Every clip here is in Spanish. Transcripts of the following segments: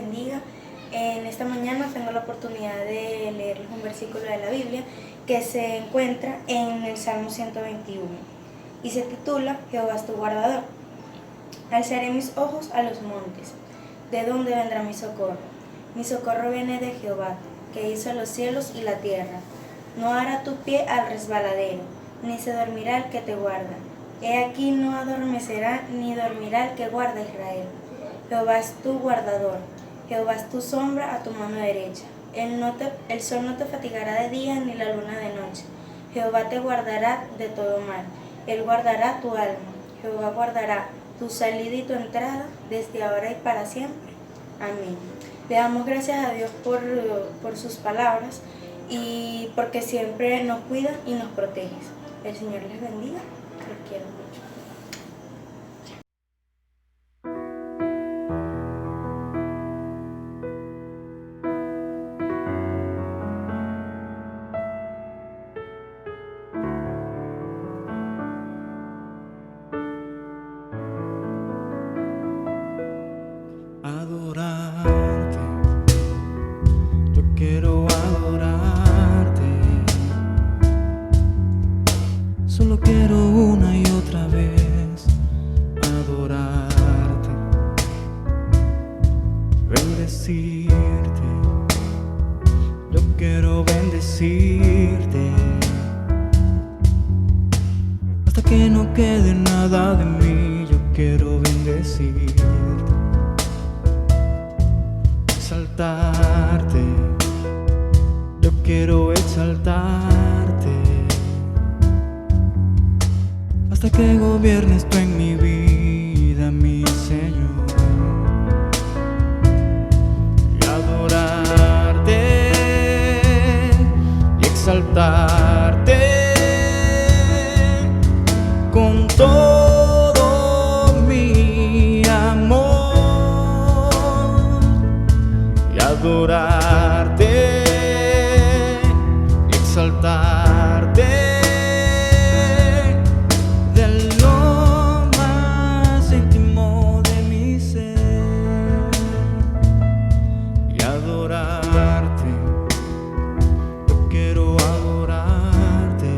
bendiga. En esta mañana tengo la oportunidad de leerles un versículo de la Biblia que se encuentra en el Salmo 121 y se titula Jehová es tu guardador. Alzaré mis ojos a los montes. ¿De dónde vendrá mi socorro? Mi socorro viene de Jehová, que hizo los cielos y la tierra. No hará tu pie al resbaladero, ni se dormirá el que te guarda. He aquí no adormecerá ni dormirá el que guarda Israel. Jehová es tu guardador, Jehová es tu sombra a tu mano derecha. El sol no te fatigará de día ni la luna de noche. Jehová te guardará de todo mal. Él guardará tu alma. Jehová guardará tu salida y tu entrada desde ahora y para siempre. Amén. Le damos gracias a Dios por sus palabras y porque siempre nos cuida y nos protege. El Señor les bendiga. Los quiero mucho. Adorarte, yo quiero adorarte, solo quiero una y otra vez adorarte, bendecirte, yo quiero bendecirte, hasta que no quede nada de mí, yo quiero bendecirte. Exaltarte, yo quiero exaltarte, hasta que gobiernes tú en mi vida, mi Señor, y adorarte y exaltarte con todo mi amor. Adorarte y exaltarte de lo más íntimo de mi ser, y adorarte, yo quiero adorarte,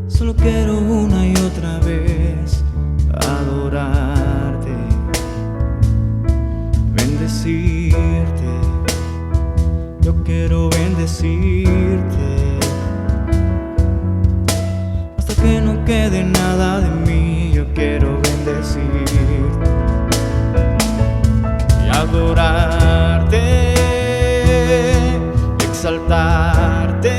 solo quiero una y otra vez adorarte, bendecirte, yo quiero bendecirte, hasta que no quede nada de mí, yo quiero bendecirte y adorarte, exaltarte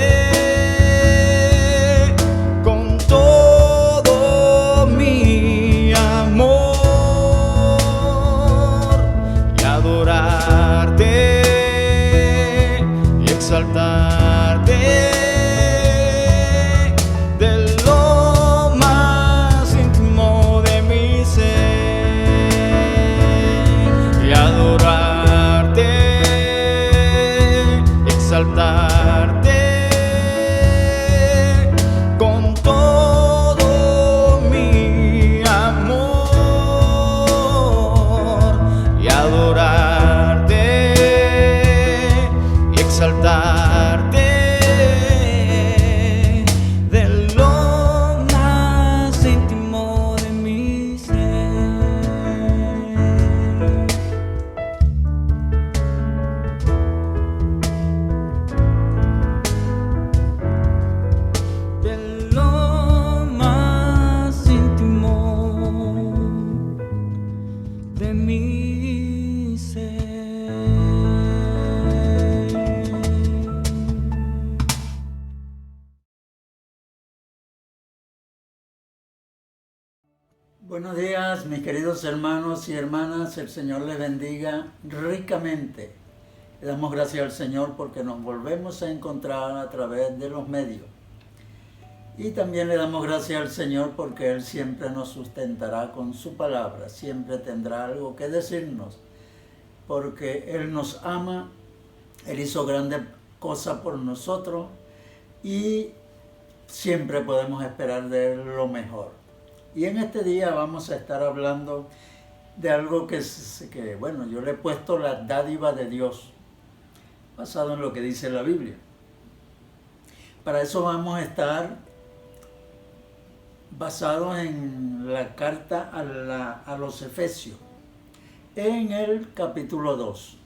con todo mi amor. Adorarte y exaltarte de lo más íntimo de mi ser, y adorarte y exaltarte con todo mi amor, y adorarte y exaltarte de lo más íntimo de mi ser. De lo más íntimo de mi ser. Buenos días, mis queridos hermanos y hermanas, el Señor les bendiga ricamente. Le damos gracias al Señor porque nos volvemos a encontrar a través de los medios. Y también le damos gracias al Señor porque Él siempre nos sustentará con su palabra, siempre tendrá algo que decirnos, porque Él nos ama, Él hizo grandes cosas por nosotros y siempre podemos esperar de Él lo mejor. Y en este día vamos a estar hablando de algo que, bueno, yo le he puesto la dádiva de Dios, basado en lo que dice la Biblia. Para eso vamos a estar basados en la carta a los Efesios, en el capítulo 2.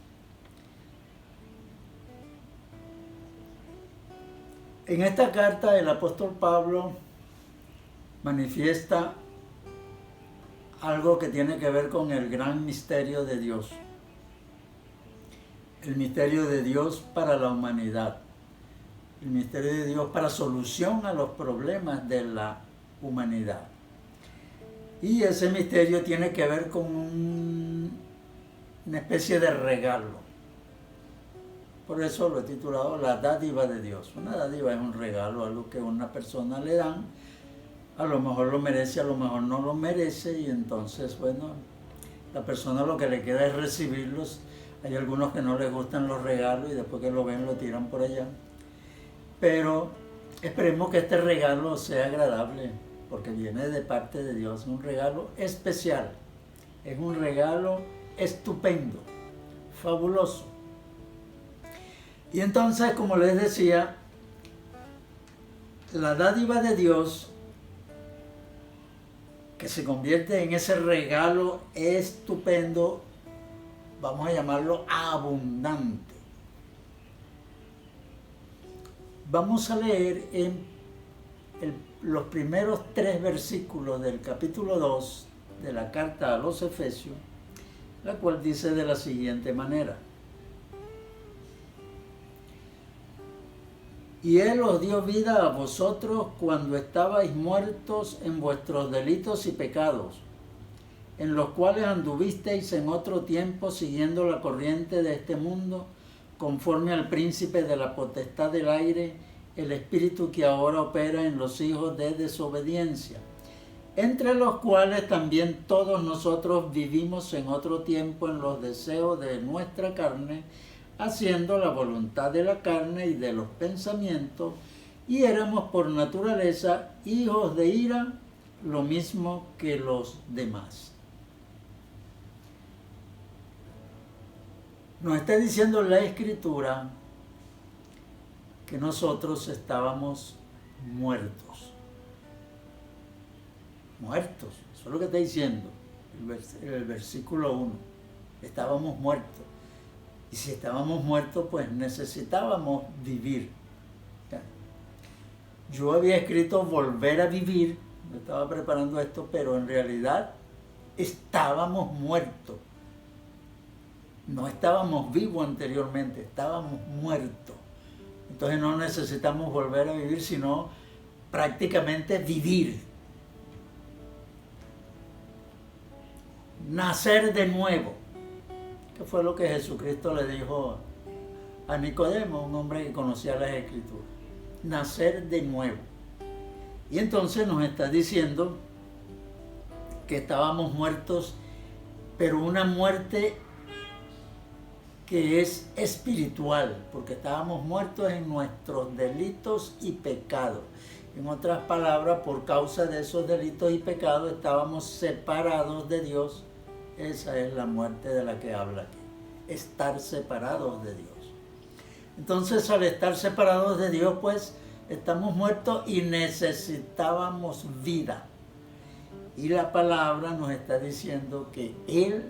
En esta carta el apóstol Pablo manifiesta algo que tiene que ver con el gran misterio de Dios. El misterio de Dios para la humanidad. El misterio de Dios para solución a los problemas de la humanidad. Y ese misterio tiene que ver con una especie de regalo. Por eso lo he titulado La dádiva de Dios. Una dádiva es un regalo, algo que a una persona le dan. A lo mejor lo merece, a lo mejor no lo merece. Y entonces, bueno, la persona lo que le queda es recibirlos. Hay algunos que no les gustan los regalos y después que lo ven lo tiran por allá. Pero esperemos que este regalo sea agradable, porque viene de parte de Dios. Un regalo especial. Es un regalo estupendo, fabuloso. Y entonces, como les decía, la dádiva de Dios, que se convierte en ese regalo estupendo, vamos a llamarlo abundante. Vamos a leer en los primeros 3 versículos del capítulo 2 de la carta a los Efesios, la cual dice de la siguiente manera: y Él os dio vida a vosotros cuando estabais muertos en vuestros delitos y pecados, en los cuales anduvisteis en otro tiempo siguiendo la corriente de este mundo, conforme al príncipe de la potestad del aire, el espíritu que ahora opera en los hijos de desobediencia, entre los cuales también todos nosotros vivimos en otro tiempo en los deseos de nuestra carne, haciendo la voluntad de la carne y de los pensamientos, y éramos por naturaleza hijos de ira, lo mismo que los demás. Nos está diciendo la Escritura que nosotros estábamos muertos. Muertos, eso es lo que está diciendo el versículo 1. Estábamos muertos. Y si estábamos muertos, pues necesitábamos vivir. Yo había escrito volver a vivir, yo estaba preparando esto, pero en realidad estábamos muertos. No estábamos vivos anteriormente, estábamos muertos. Entonces no necesitamos volver a vivir, sino prácticamente vivir. Nacer de nuevo. Que fue lo que Jesucristo le dijo a Nicodemo, un hombre que conocía las Escrituras. Nacer de nuevo. Y entonces nos está diciendo que estábamos muertos, pero una muerte que es espiritual, porque estábamos muertos en nuestros delitos y pecados. En otras palabras, por causa de esos delitos y pecados estábamos separados de Dios. Esa es la muerte de la que habla aquí, estar separados de Dios. Entonces, al estar separados de Dios, pues, estamos muertos y necesitábamos vida. Y la palabra nos está diciendo que Él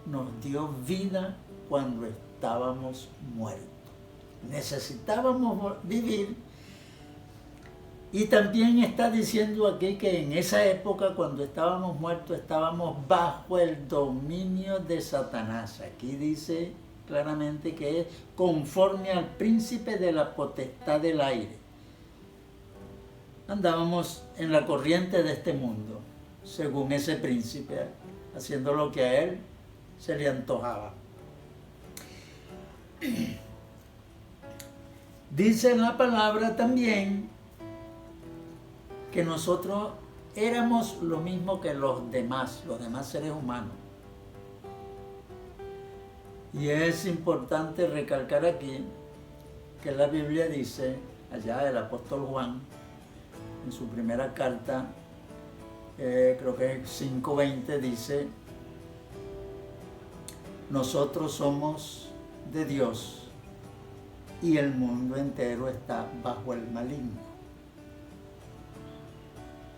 nos dio vida cuando estábamos muertos. Necesitábamos vivir. Y también está diciendo aquí que en esa época, cuando estábamos muertos, estábamos bajo el dominio de Satanás. Aquí dice claramente que es conforme al príncipe de la potestad del aire. Andábamos en la corriente de este mundo, según ese príncipe, haciendo lo que a él se le antojaba. Dice la palabra también que nosotros éramos lo mismo que los demás seres humanos. Y es importante recalcar aquí que la Biblia dice, allá el apóstol Juan, en su primera carta, creo que es 5:20, dice nosotros somos de Dios y el mundo entero está bajo el maligno.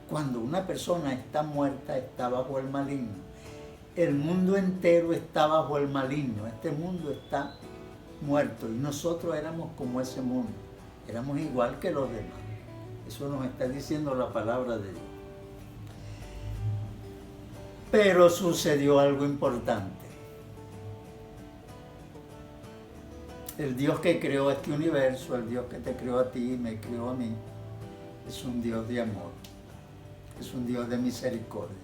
Cuando una persona está muerta, está bajo el maligno. El mundo entero está bajo el maligno. Este mundo está muerto y nosotros éramos como ese mundo. Éramos igual que los demás. Eso nos está diciendo la palabra de Dios. Pero sucedió algo importante. El Dios que creó este universo, el Dios que te creó a ti y me creó a mí, es un Dios de amor, es un Dios de misericordia.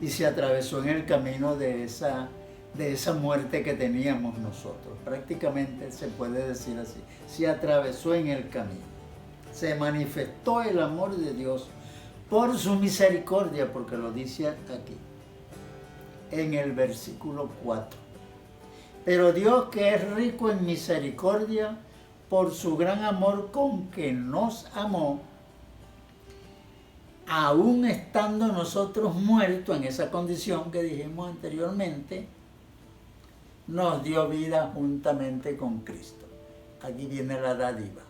Y se atravesó en el camino de esa muerte que teníamos nosotros. Prácticamente se puede decir así. Se atravesó en el camino. Se manifestó el amor de Dios por su misericordia, porque lo dice aquí, en el versículo 4. Pero Dios, que es rico en misericordia, por su gran amor con que nos amó, aún estando nosotros muertos en esa condición que dijimos anteriormente, nos dio vida juntamente con Cristo. Aquí viene la dádiva,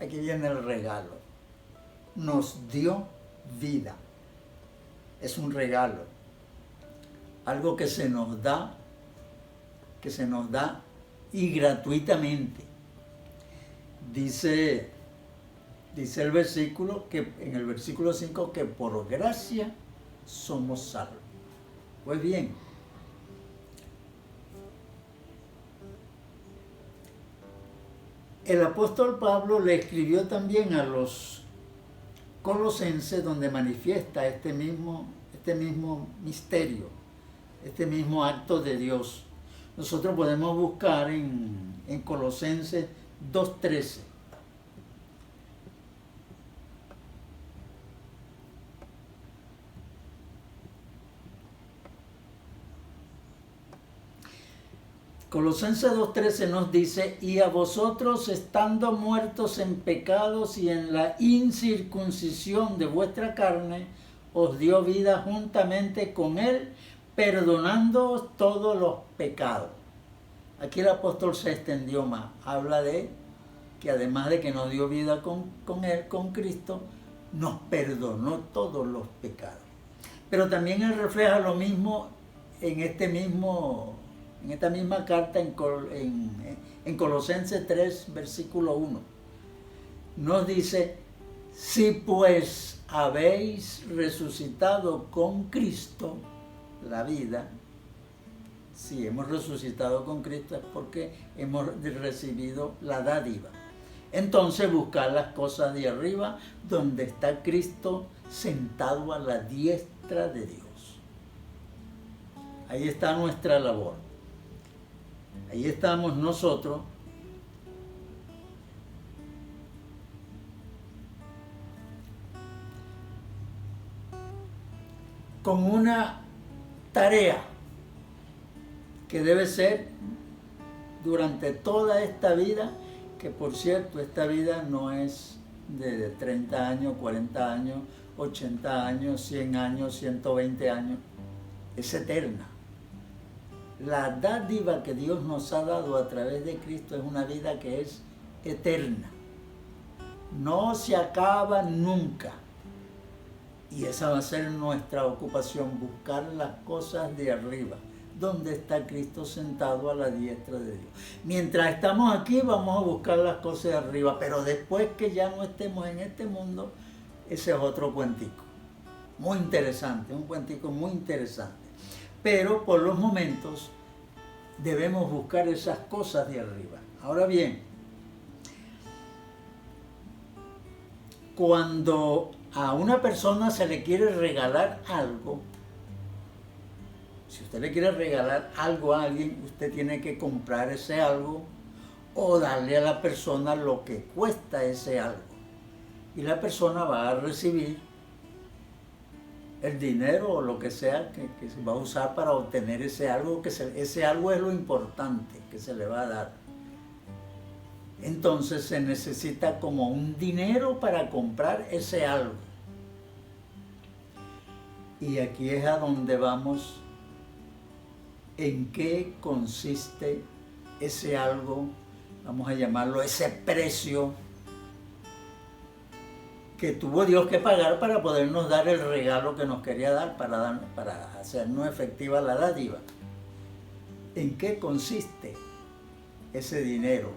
aquí viene el regalo. Nos dio vida. Es un regalo, algo que se nos da y gratuitamente. Dice el versículo, que en el versículo 5, que por gracia somos salvos. Pues bien, el apóstol Pablo le escribió también a los colosenses, donde manifiesta este mismo misterio, este mismo acto de Dios. Nosotros podemos buscar en Colosenses 2:13. Colosenses 2:13 nos dice: y a vosotros, estando muertos en pecados y en la incircuncisión de vuestra carne, os dio vida juntamente con él, perdonándoos todos los pecados. Aquí el apóstol se extendió más. Habla de que además de que nos dio vida con él, con Cristo, nos perdonó todos los pecados. Pero también él refleja lo mismo en esta misma carta en Colosenses 3, versículo 1. Nos dice: si pues habéis resucitado con Cristo, la vida, si hemos resucitado con Cristo es porque hemos recibido la dádiva. Entonces buscar las cosas de arriba, donde está Cristo sentado a la diestra de Dios. Ahí está nuestra labor. Ahí estamos nosotros con una tarea que debe ser durante toda esta vida, que por cierto, esta vida no es de 30 años, 40 años, 80 años, 100 años, 120 años, es eterna. La dádiva que Dios nos ha dado a través de Cristo es una vida que es eterna. No se acaba nunca. Y esa va a ser nuestra ocupación, buscar las cosas de arriba, donde está Cristo sentado a la diestra de Dios. Mientras estamos aquí vamos a buscar las cosas de arriba, pero después que ya no estemos en este mundo, ese es otro cuentico. Muy interesante, un cuentico muy interesante. Pero por los momentos debemos buscar esas cosas de arriba. Ahora bien, cuando a una persona se le quiere regalar algo, si usted le quiere regalar algo a alguien, usted tiene que comprar ese algo o darle a la persona lo que cuesta ese algo. Y la persona va a recibir el dinero o lo que sea que se va a usar para obtener ese algo, ese algo es lo importante que se le va a dar. Entonces se necesita como un dinero para comprar ese algo. Y aquí es a donde vamos en qué consiste ese algo, vamos a llamarlo ese precio que tuvo Dios que pagar para podernos dar el regalo que nos quería dar, para hacernos efectiva la dádiva. ¿En qué consiste ese dinero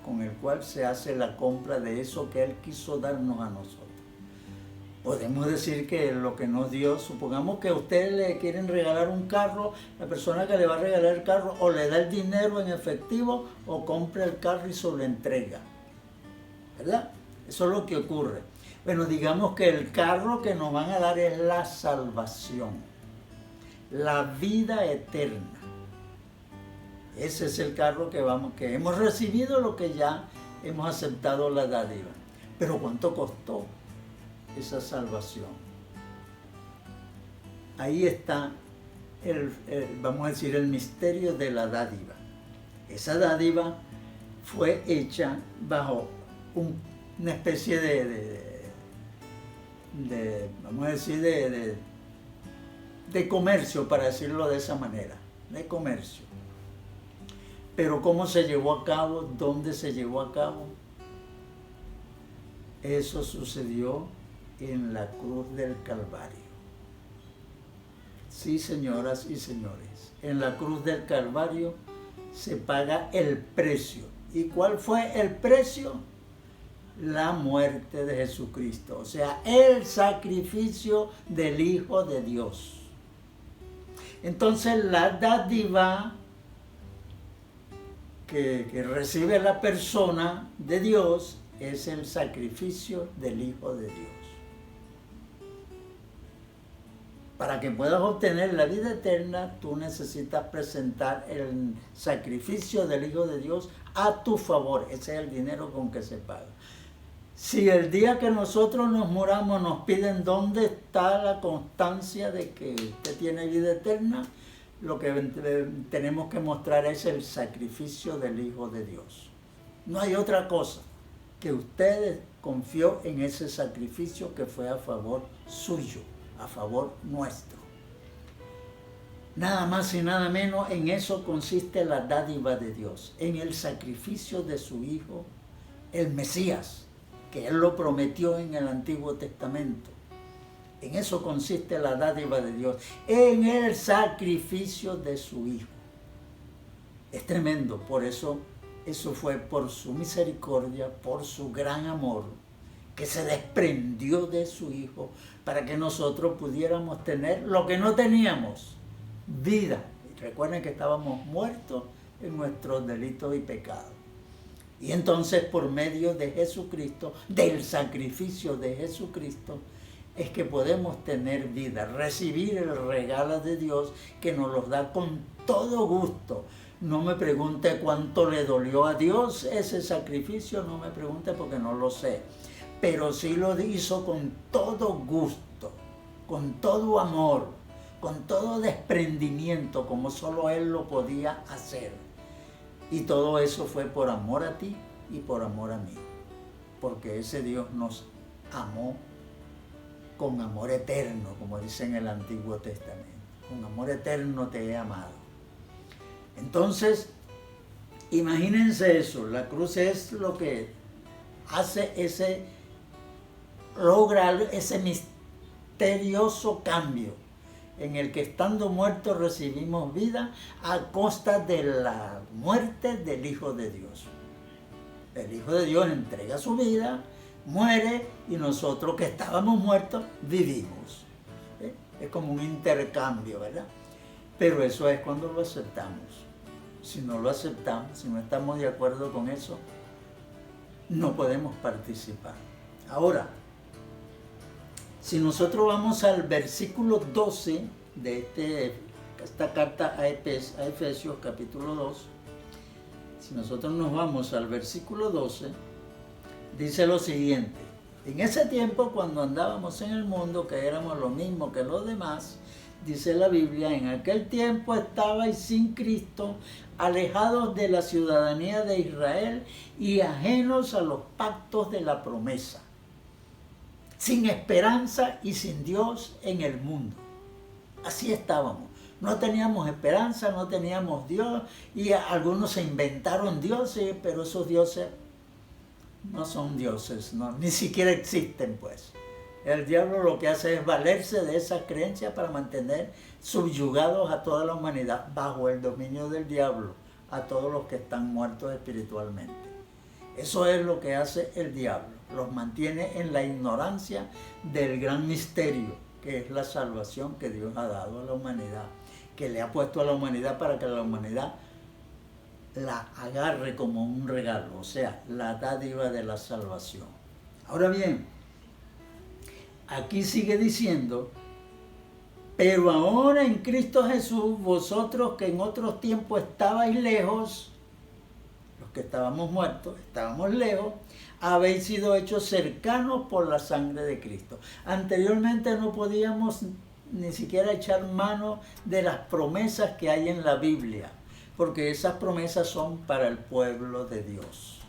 con el cual se hace la compra de eso que Él quiso darnos a nosotros? Podemos decir que lo que nos dio, supongamos que a usted le quieren regalar un carro, la persona que le va a regalar el carro o le da el dinero en efectivo o compra el carro y se lo entrega, ¿verdad? Eso es lo que ocurre. Bueno, digamos que el carro que nos van a dar es la salvación, la vida eterna. Ese es el carro que hemos recibido, lo que ya hemos aceptado la dádiva. Pero ¿cuánto costó esa salvación? Ahí está vamos a decir, el misterio de la dádiva. Esa dádiva fue hecha bajo una especie vamos a decir, de comercio, para decirlo de esa manera, de comercio. Pero ¿cómo se llevó a cabo? ¿Dónde se llevó a cabo? Eso sucedió en la cruz del Calvario. Sí, señoras y señores, en la cruz del Calvario se paga el precio. ¿Y cuál fue el precio? La muerte de Jesucristo, o sea, el sacrificio del Hijo de Dios. Entonces la dádiva que recibe la persona de Dios es el sacrificio del Hijo de Dios. Para que puedas obtener la vida eterna, tú necesitas presentar el sacrificio del Hijo de Dios a tu favor. Ese es el dinero con que se paga. Si el día que nosotros nos muramos nos piden dónde está la constancia de que usted tiene vida eterna, lo que tenemos que mostrar es el sacrificio del Hijo de Dios. No hay otra cosa, que usted confió en ese sacrificio que fue a favor suyo, a favor nuestro. Nada más y nada menos, en eso consiste la dádiva de Dios, en el sacrificio de su Hijo, el Mesías, que Él lo prometió en el Antiguo Testamento. En eso consiste la dádiva de Dios, en el sacrificio de su Hijo. Es tremendo, por eso fue por su misericordia, por su gran amor, que se desprendió de su Hijo para que nosotros pudiéramos tener lo que no teníamos, vida. Y recuerden que estábamos muertos en nuestros delitos y pecados. Y entonces por medio de Jesucristo, del sacrificio de Jesucristo, es que podemos tener vida, recibir el regalo de Dios que nos los da con todo gusto. No me pregunte cuánto le dolió a Dios ese sacrificio, no me pregunte porque no lo sé. Pero sí lo hizo con todo gusto, con todo amor, con todo desprendimiento, como solo Él lo podía hacer. Y todo eso fue por amor a ti y por amor a mí. Porque ese Dios nos amó con amor eterno, como dice en el Antiguo Testamento. Con amor eterno te he amado. Entonces, imagínense eso. La cruz es lo que hace logra ese misterioso cambio en el que estando muertos recibimos vida a costa de la muerte del Hijo de Dios. El Hijo de Dios entrega su vida, muere, y nosotros que estábamos muertos vivimos. Es como un intercambio, ¿verdad? Pero eso es cuando lo aceptamos. Si no lo aceptamos, si no estamos de acuerdo con eso, no podemos participar. Ahora, si nosotros vamos al versículo 12 de esta carta a Efesios capítulo 2, si nosotros nos vamos al versículo 12, dice lo siguiente: en ese tiempo, cuando andábamos en el mundo, que éramos lo mismo que los demás, dice la Biblia, en aquel tiempo estabais sin Cristo, alejados de la ciudadanía de Israel y ajenos a los pactos de la promesa, sin esperanza y sin Dios en el mundo. Así estábamos, No teníamos esperanza, no teníamos Dios, y algunos se inventaron dioses, pero esos dioses no son dioses, no, ni siquiera existen, pues. El diablo lo que hace es valerse de esas creencias para mantener subyugados a toda la humanidad bajo el dominio del diablo, a todos los que están muertos espiritualmente. Eso es lo que hace el diablo, los mantiene en la ignorancia del gran misterio, que es la salvación que Dios ha dado a la humanidad, que le ha puesto a la humanidad para que la humanidad la agarre como un regalo, o sea, la dádiva de la salvación. Ahora bien, aquí sigue diciendo, pero ahora en Cristo Jesús, vosotros que en otros tiempos estabais lejos, los que estábamos muertos, estábamos lejos, habéis sido hechos cercanos por la sangre de Cristo. Anteriormente no podíamos ni siquiera echar mano de las promesas que hay en la Biblia, porque esas promesas son para el pueblo de Dios.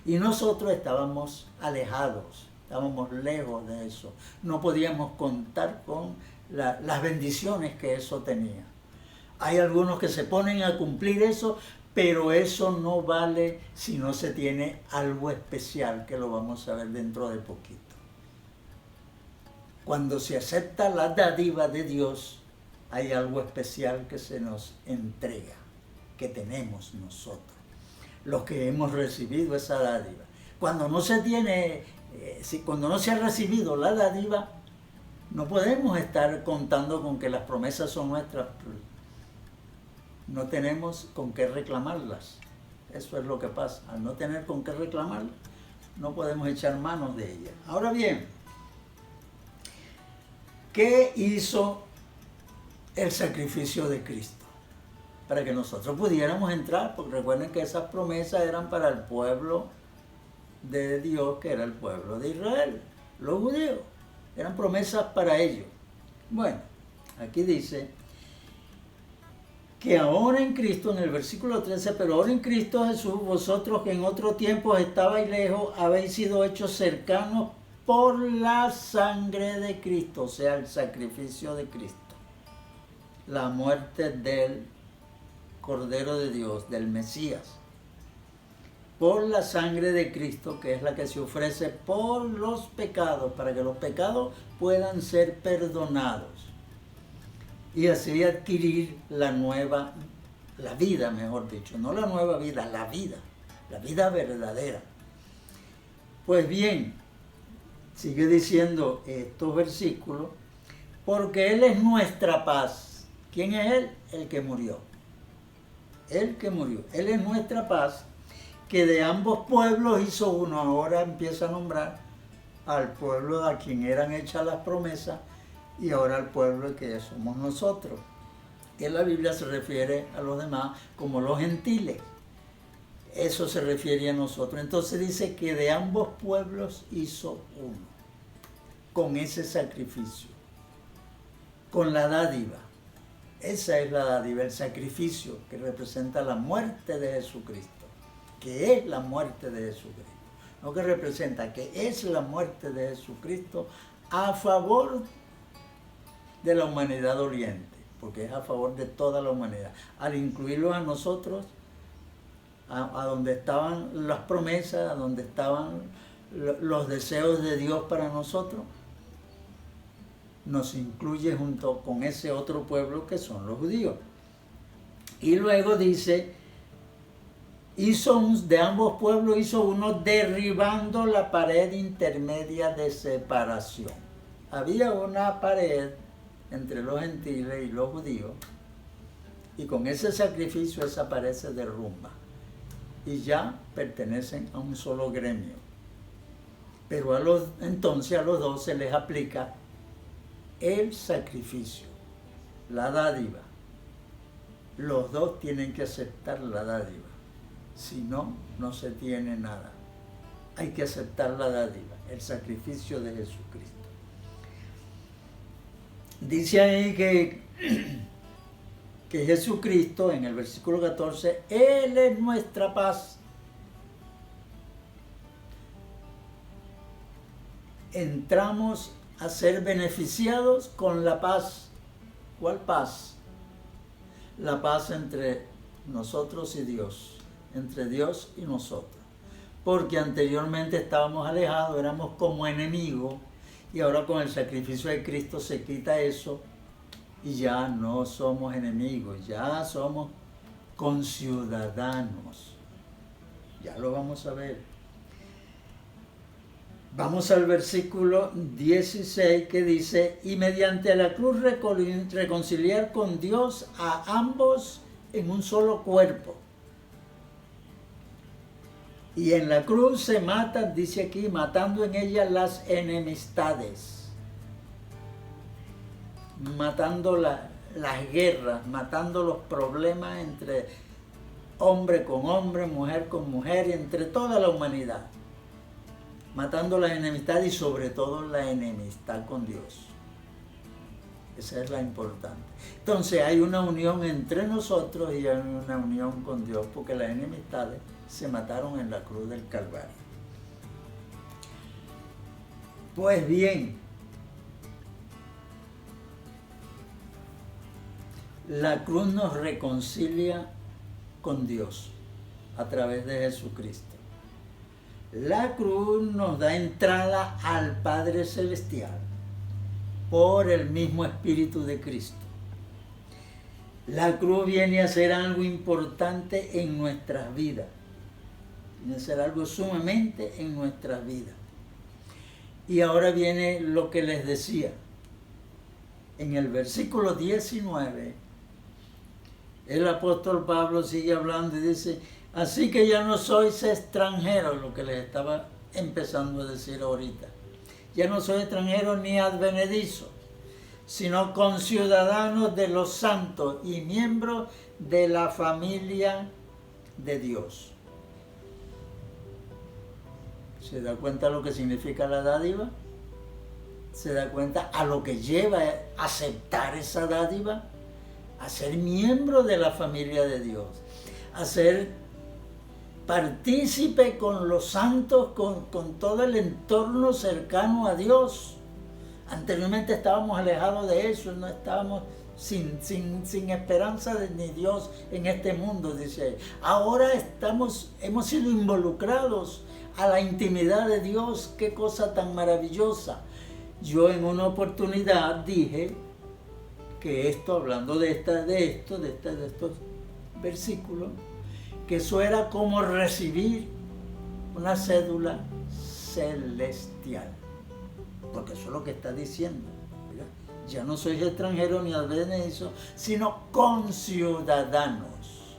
Y nosotros estábamos alejados, estábamos lejos de eso. No podíamos contar con las bendiciones que eso tenía. Hay algunos que se ponen a cumplir eso, pero eso no vale si no se tiene algo especial, que lo vamos a ver dentro de poquito. Cuando se acepta la dádiva de Dios, hay algo especial que se nos entrega, que tenemos nosotros, los que hemos recibido esa dádiva. Cuando no se tiene, cuando no se ha recibido la dádiva, no podemos estar contando con que las promesas son nuestras. No tenemos con qué reclamarlas. Eso es lo que pasa. Al no tener con qué reclamarlas, no podemos echar manos de ellas. Ahora bien, ¿qué hizo el sacrificio de Cristo? Para que nosotros pudiéramos entrar, porque recuerden que esas promesas eran para el pueblo de Dios, que era el pueblo de Israel, los judíos. Eran promesas para ellos. Bueno, aquí dice que ahora en Cristo, en el versículo 13, pero ahora en Cristo Jesús, vosotros que en otro tiempo estabais lejos, habéis sido hechos cercanos por la sangre de Cristo, o sea, el sacrificio de Cristo, la muerte del Cordero de Dios, del Mesías, por la sangre de Cristo, que es la que se ofrece por los pecados, para que los pecados puedan ser perdonados y así adquirir la vida, mejor dicho, no la nueva vida, la vida verdadera. Pues bien, sigue diciendo estos versículos, porque Él es nuestra paz. ¿Quién es Él? El que murió. El que murió. Él es nuestra paz, que de ambos pueblos hizo uno. Ahora empieza a nombrar al pueblo a quien eran hechas las promesas y ahora al pueblo que somos nosotros. En la Biblia se refiere a los demás como los gentiles. Eso se refiere a nosotros. Entonces dice que de ambos pueblos hizo uno, con ese sacrificio, con la dádiva. Esa es la dádiva, el sacrificio que representa la muerte de Jesucristo, que es la muerte de Jesucristo. No que representa, que es la muerte de Jesucristo a favor de la humanidad doliente, porque es a favor de toda la humanidad. Al incluirlo a nosotros, a donde estaban las promesas, a donde estaban los deseos de Dios para nosotros, nos incluye junto con ese otro pueblo que son los judíos. Y luego dice, de ambos pueblos hizo uno, derribando la pared intermedia de separación. Había una pared entre los gentiles y los judíos, y con ese sacrificio esa pared se derrumba y ya pertenecen a un solo gremio. Pero entonces a los dos se les aplica el sacrificio, la dádiva. Los dos tienen que aceptar la dádiva, si no, no se tiene nada. Hay que aceptar la dádiva, el sacrificio de Jesucristo. Dice ahí que Jesucristo, en el versículo 14, Él es nuestra paz. Entramos a ser beneficiados con la paz. ¿Cuál paz? la paz entre nosotros y Dios, entre Dios y nosotros. Porque anteriormente estábamos alejados, éramos como enemigos, y ahora con el sacrificio de Cristo se quita eso y ya no somos enemigos, ya somos conciudadanos. Ya lo vamos a ver. Vamos al versículo 16 que dice, y mediante la cruz reconciliar con Dios a ambos en un solo cuerpo. Y en la cruz se matan, dice aquí, matando en ella las enemistades, matando las guerras, matando los problemas entre hombre con hombre, mujer con mujer, entre toda la humanidad, matando las enemistades y sobre todo la enemistad con Dios. Esa es la importante. Entonces hay una unión entre nosotros y hay una unión con Dios, porque las enemistades se mataron en la cruz del Calvario. Pues bien, la cruz nos reconcilia con Dios a través de Jesucristo. La cruz nos da entrada al Padre Celestial por el mismo Espíritu de Cristo. La cruz viene a ser algo importante en nuestras vidas. Viene a ser algo sumamente en nuestras vidas. Y ahora viene lo que les decía. En el versículo 19, el apóstol Pablo sigue hablando y dice, así que ya no sois extranjeros, lo que les estaba empezando a decir ahorita. Ya no soy extranjero ni advenedizo, sino conciudadanos de los santos y miembros de la familia de Dios. ¿Se da cuenta lo que significa la dádiva? ¿Se da cuenta a lo que lleva a aceptar esa dádiva? A ser miembro de la familia de Dios, a ser partícipe con los santos, con todo el entorno cercano a Dios. Anteriormente estábamos alejados de eso, no estábamos sin esperanza de ni Dios en este mundo, dice ahí. Ahora hemos sido involucrados a la intimidad de Dios. Qué cosa tan maravillosa. Yo en una oportunidad dije que esto, hablando de estos versículos, que eso era como recibir una cédula celestial, porque eso es lo que está diciendo, ¿verdad? Ya no sois extranjero ni advenedizo, sino conciudadanos.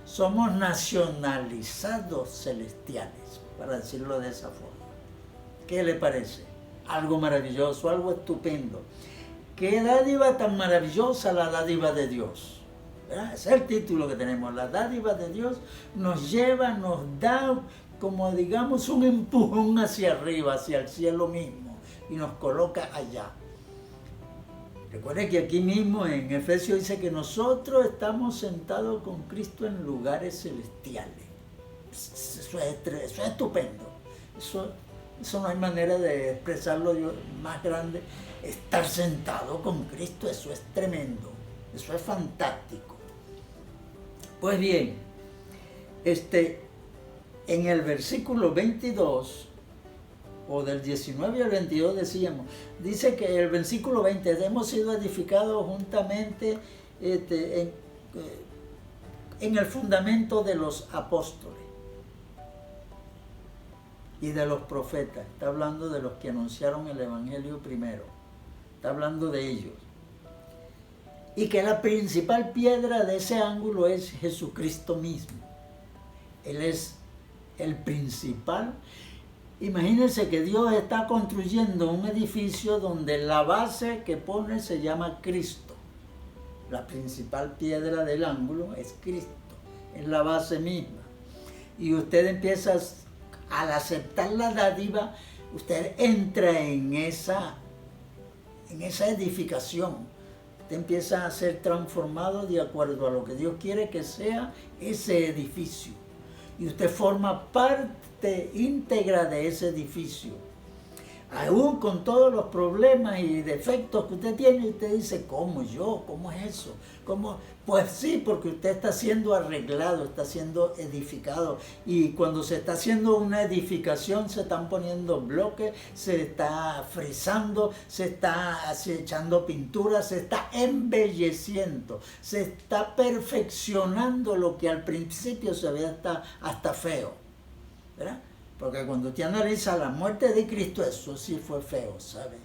Somos nacionalizados celestiales, para decirlo de esa forma. ¿Qué le parece? Algo maravilloso, algo estupendo. ¿Qué dádiva tan maravillosa la dádiva de Dios? ¿Verdad? Ese es el título que tenemos. La dádiva de Dios nos lleva, nos da como digamos un empujón hacia arriba, hacia el cielo mismo, y nos coloca allá. Recuerde que aquí mismo en Efesios dice que nosotros estamos sentados con Cristo en lugares celestiales. Eso es estupendo. Eso no hay manera de expresarlo más grande. Estar sentado con Cristo, eso es tremendo, eso es fantástico. Pues bien, en el versículo 22, o del 19 al 22 decíamos, dice que el versículo 20, hemos sido edificados juntamente en el fundamento de los apóstoles y de los profetas. Está hablando de los que anunciaron el evangelio primero. Está hablando de ellos. Y que la principal piedra de ese ángulo es Jesucristo mismo. Él es el principal. Imagínense que Dios está construyendo un edificio donde la base que pone se llama Cristo. La principal piedra del ángulo es Cristo. Es la base misma. Y usted empieza, al aceptar la dádiva, usted entra en esa edificación. Usted empieza a ser transformado de acuerdo a lo que Dios quiere que sea ese edificio. Y usted forma parte íntegra de ese edificio. Aún con todos los problemas y defectos que usted tiene, usted dice, ¿cómo yo? ¿Cómo es eso? ¿Cómo? Pues sí, porque usted está siendo arreglado, está siendo edificado. Y cuando se está haciendo una edificación, se están poniendo bloques, se está frisando, se está echando pintura, se está embelleciendo, se está perfeccionando lo que al principio se veía hasta feo, ¿verdad? Porque cuando usted analiza la muerte de Cristo, eso sí fue feo, ¿sabe?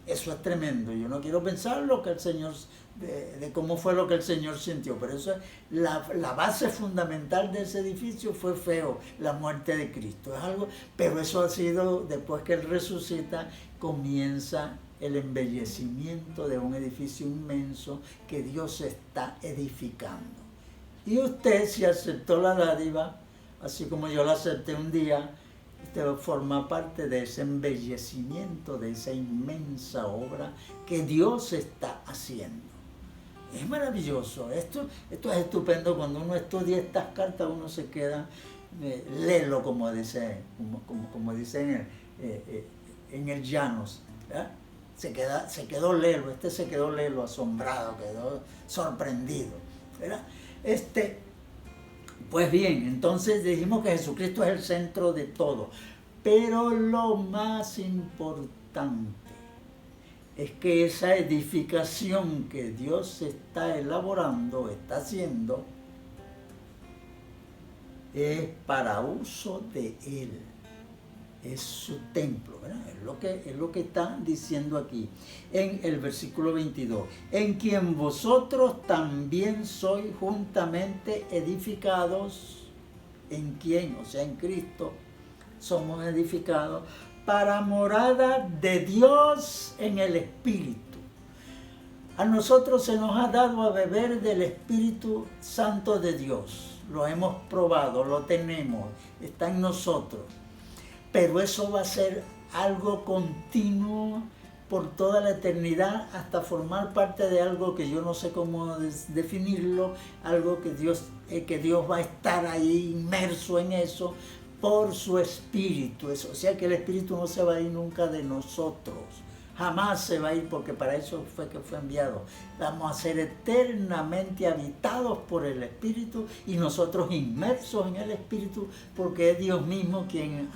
Eso es tremendo. Yo no quiero pensar lo que el Señor, de cómo fue lo que el Señor sintió, pero eso es la base fundamental de ese edificio fue feo, la muerte de Cristo. Es algo, pero eso ha sido, después que Él resucita, comienza el embellecimiento de un edificio inmenso que Dios está edificando. Y usted, si aceptó la dádiva, así como yo la acepté un día, usted forma parte de ese embellecimiento, de esa inmensa obra que Dios está haciendo. Es maravilloso, esto es estupendo. Cuando uno estudia estas cartas, uno se queda, léelo como dicen en el Llanos, ¿verdad? Se quedó lelo, se quedó lelo, asombrado, quedó sorprendido, ¿verdad? Pues bien, entonces dijimos que Jesucristo es el centro de todo, pero lo más importante es que esa edificación que Dios está elaborando, está haciendo, es para uso de Él, es su templo, ¿verdad? Es lo que está diciendo aquí en el versículo 22, en quien vosotros también sois juntamente edificados, en quien, o sea, en Cristo, somos edificados para morada de Dios en el Espíritu. A nosotros se nos ha dado a beber del Espíritu Santo de Dios, lo hemos probado, lo tenemos, está en nosotros. Pero eso va a ser algo continuo por toda la eternidad hasta formar parte de algo que yo no sé cómo definirlo, algo que Dios va a estar ahí inmerso en eso por su Espíritu. O sea que el Espíritu no se va a ir nunca de nosotros, jamás se va a ir, porque para eso fue que fue enviado. Vamos a ser eternamente habitados por el Espíritu y nosotros inmersos en el Espíritu, porque es Dios mismo quien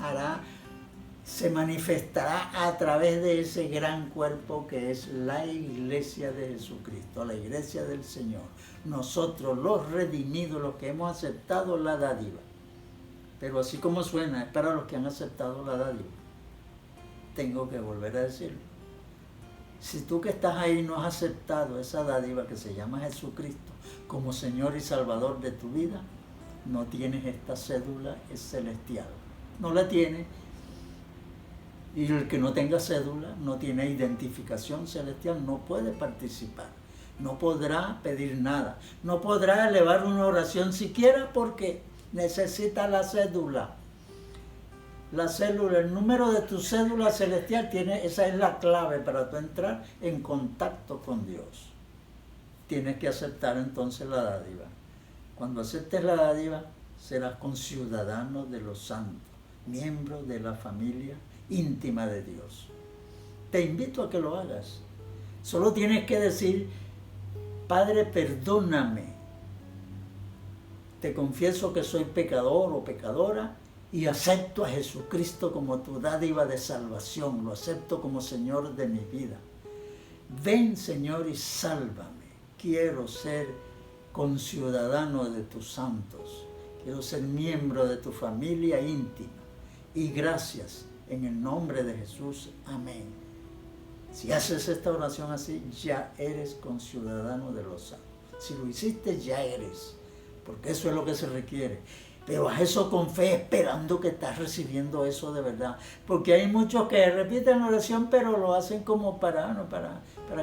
se manifestará a través de ese gran cuerpo que es la iglesia de Jesucristo, la iglesia del Señor. Nosotros, los redimidos, los que hemos aceptado la dádiva. Pero así como suena, es para los que han aceptado la dádiva. Tengo que volver a decirlo. Si tú que estás ahí no has aceptado esa dádiva que se llama Jesucristo como Señor y Salvador de tu vida, no tienes esta cédula celestial. No la tienes. Y el que no tenga cédula, no tiene identificación celestial, no puede participar. No podrá pedir nada. No podrá elevar una oración siquiera porque necesita la cédula. La célula, el número de tu cédula celestial, esa es la clave para tú entrar en contacto con Dios. Tienes que aceptar entonces la dádiva. Cuando aceptes la dádiva, serás conciudadano de los santos, miembro de la familia íntima de Dios. Te invito a que lo hagas. Solo tienes que decir: Padre, perdóname. Te confieso que soy pecador o pecadora y acepto a Jesucristo como tu dádiva de salvación. Lo acepto como Señor de mi vida. Ven, Señor, y sálvame. Quiero ser conciudadano de tus santos. Quiero ser miembro de tu familia íntima. Y gracias en el nombre de Jesús. Amén. Si haces esta oración así, ya eres conciudadano de los santos. Si lo hiciste, ya eres. Porque eso es lo que se requiere. Pero haz eso con fe, esperando que estás recibiendo eso de verdad. Porque hay muchos que repiten la oración, pero lo hacen como para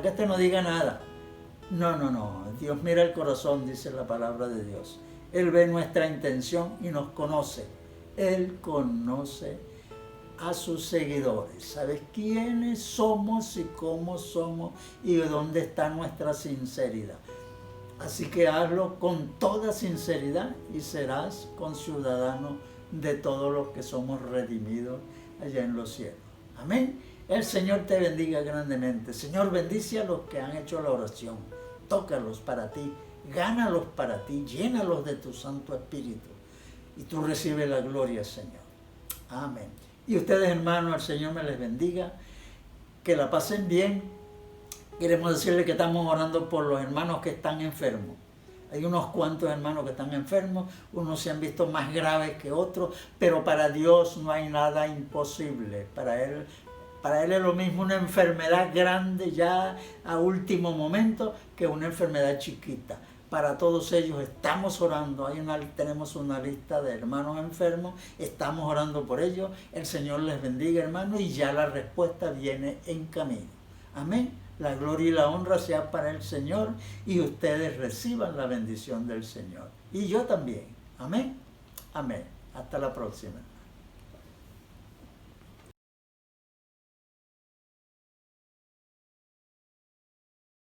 que este no diga nada. No. Dios mira el corazón, dice la palabra de Dios. Él ve nuestra intención y nos conoce. Él conoce a sus seguidores. ¿Sabes quiénes somos y cómo somos y dónde está nuestra sinceridad? Así que hazlo con toda sinceridad y serás conciudadano de todos los que somos redimidos allá en los cielos. Amén. El Señor te bendiga grandemente. Señor, bendice a los que han hecho la oración. Tócalos para ti, gánalos para ti, llénalos de tu Santo Espíritu. Y tú recibes la gloria, Señor. Amén. Y ustedes, hermanos, el Señor me les bendiga. Que la pasen bien. Queremos decirles que estamos orando por los hermanos que están enfermos. Hay unos cuantos hermanos que están enfermos, unos se han visto más graves que otros, pero para Dios no hay nada imposible. Para Él es lo mismo una enfermedad grande ya a último momento que una enfermedad chiquita. Para todos ellos estamos orando. Tenemos una lista de hermanos enfermos, estamos orando por ellos. El Señor les bendiga, hermanos, y ya la respuesta viene en camino. Amén. La gloria y la honra sea para el Señor y ustedes reciban la bendición del Señor. Y yo también. Amén. Amén. Hasta la próxima.